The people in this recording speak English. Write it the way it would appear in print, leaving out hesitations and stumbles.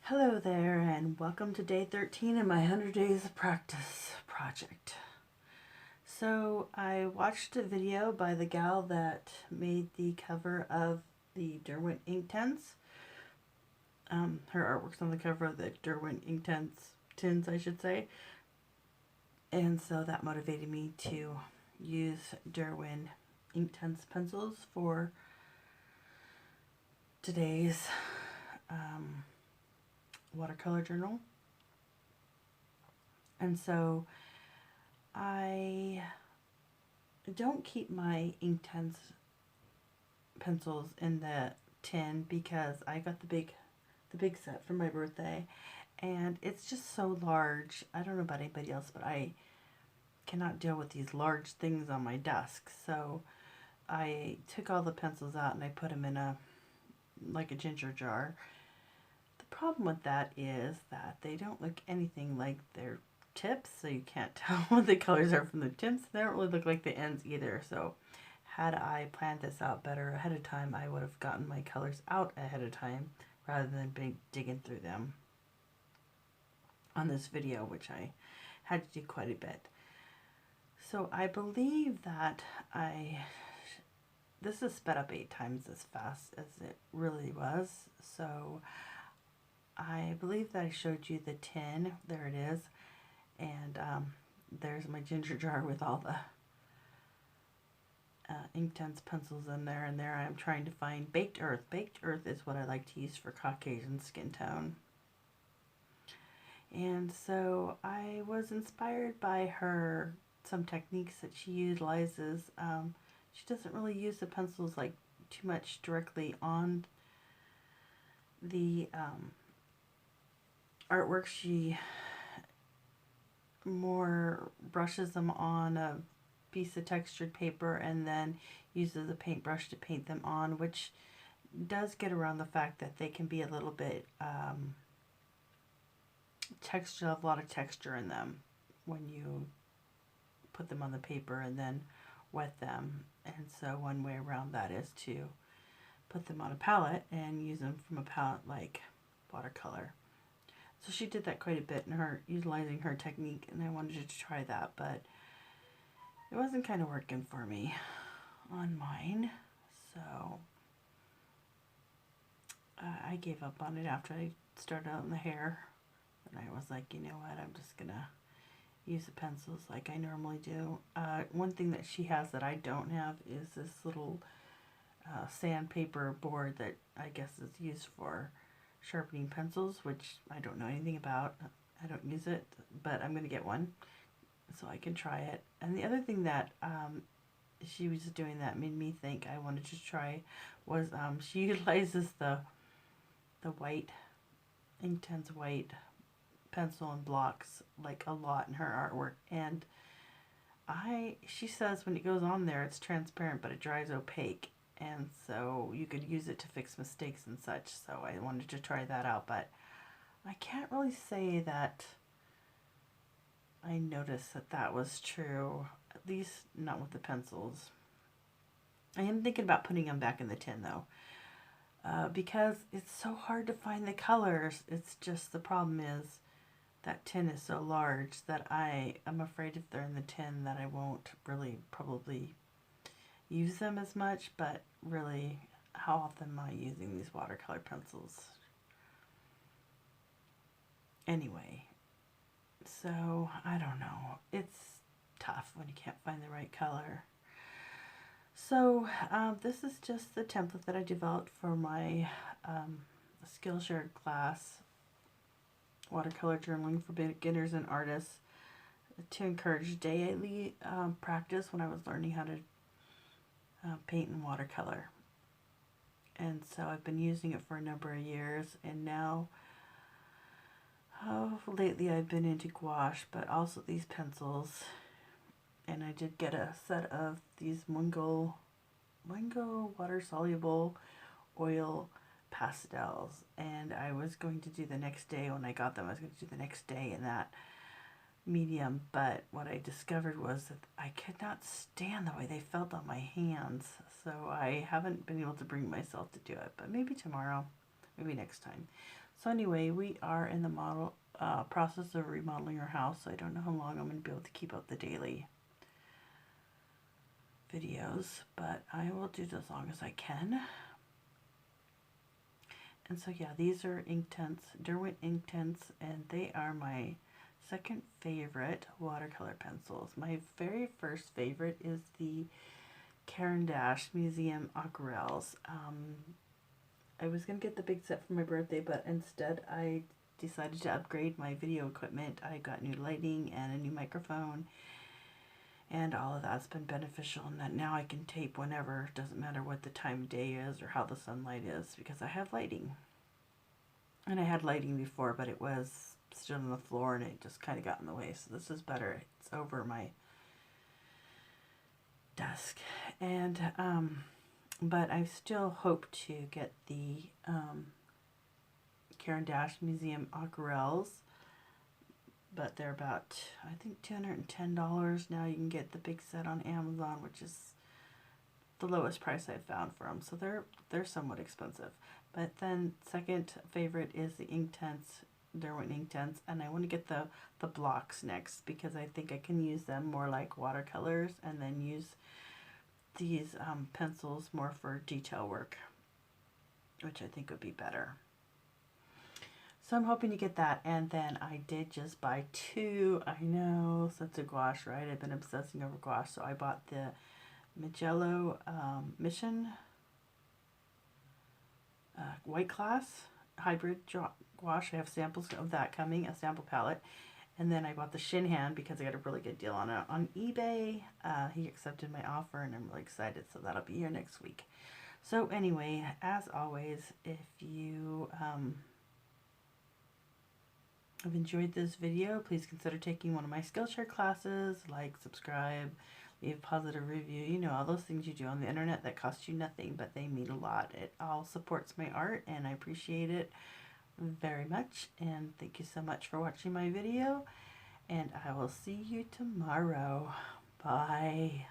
Hello there, and welcome to day 13 in my 100 days of practice project. So I watched a video by the gal that made the cover of the Derwent Inktense. Her artwork's on the cover of the Derwent Inktense I should say. And so that motivated me to use Derwent Inktense pencils for today's watercolor journal. And so I don't keep my Inktense pencils in the tin because I got the big set for my birthday, and it's just so large. I don't know about anybody else, but I cannot deal with these large things on my desk. So I took all the pencils out and I put them in a ginger jar. The problem with that is that they don't look anything like their tips, so you can't tell what the colors are from the tips. They don't really look like the ends either. So had I planned this out better ahead of time, I would have gotten my colors out ahead of time rather than digging through them on this video, which I had to do quite a bit. So I believe that this is sped up 8 times as fast as it really was. So I believe that I showed you the tin. There it is. And there's my ginger jar with all the Inktense pencils in there. And there I am trying to find Baked Earth. Baked Earth is what I like to use for Caucasian skin tone. And so I was inspired by some techniques that she utilizes. She doesn't really use the pencils too much directly on the artwork. She more brushes them on a piece of textured paper and then uses a paintbrush to paint them on, which does get around the fact that they can be a little bit a lot of texture in them when you put them on the paper and then wet them. And so one way around that is to put them on a palette and use them from a palette like watercolor. So she did that quite a bit in utilizing her technique, and I wanted to try that, but it wasn't kind of working for me on mine. So I gave up on it after I started out in the hair. And I was like, you know what, I'm just gonna use the pencils like I normally do. One thing that she has that I don't have is this little sandpaper board that I guess is used for sharpening pencils, which I don't know anything about. I don't use it, but I'm going to get one so I can try it. And the other thing that she was doing that made me think I wanted to try was she utilizes the white, Inktense white pencil and blocks a lot in her artwork. And she says when it goes on there it's transparent, but it dries opaque. And so you could use it to fix mistakes and such. So I wanted to try that out, but I can't really say that I noticed that was true, at least not with the pencils. I am thinking about putting them back in the tin though, because it's so hard to find the colors. It's just the problem is that tin is so large that I'm afraid if they're in the tin that I won't really probably use them as much. But really, how often am I using these watercolor pencils? Anyway, so I don't know. It's tough when you can't find the right color. So this is just the template that I developed for my Skillshare class, watercolor journaling for beginners and artists, to encourage daily practice when I was learning how to paint in watercolor. And so I've been using it for a number of years, and now lately I've been into gouache, but also these pencils. And I did get a set of these Mungo water soluble oil pastels, and I was going to do the next day when I got them. I was going to do the next day in that medium, but what I discovered was that I could not stand the way they felt on my hands, so I haven't been able to bring myself to do it. But maybe tomorrow, maybe next time. So anyway, we are in the process of remodeling our house, so I don't know how long I'm going to be able to keep up the daily videos, but I will do this as long as I can. And so yeah, these are Derwent Inktense, and they are my second favorite watercolor pencils. My very first favorite is the Caran d'Ache Museum Aquarelles. I was going to get the big set for my birthday, but instead I decided to upgrade my video equipment. I got new lighting and a new microphone, and all of that's been beneficial in that now I can tape whenever. It doesn't matter what the time of day is or how the sunlight is, because I have lighting. And I had lighting before, but it was stood on the floor and it just kind of got in the way. So this is better. It's over my desk. And but I still hope to get the Caran d'Ache Museum Aquarelles, but they're about, I think, $210 now. You can get the big set on Amazon, which is the lowest price I've found for them, so they're somewhat expensive. But then second favorite is the Inktense, Derwent Inktense, and I want to get the blocks next, because I think I can use them more like watercolors, and then use these pencils more for detail work, which I think would be better. So I'm hoping to get that. And then I did just buy two. I know, such a gouache, right? I've been obsessing over gouache. So I bought the Magello Mission White Class Hybrid Gouache. I have samples of that coming, a sample palette. And then I bought the Shin Hand because I got a really good deal on it on eBay. He accepted my offer, and I'm really excited. So that'll be here next week. So anyway, as always, if you have enjoyed this video, please consider taking one of my Skillshare classes. Like, subscribe, leave a positive review. You know, all those things you do on the internet that cost you nothing, but they mean a lot. It all supports my art, and I appreciate it very much. And thank you so much for watching my video, and I will see you tomorrow. Bye.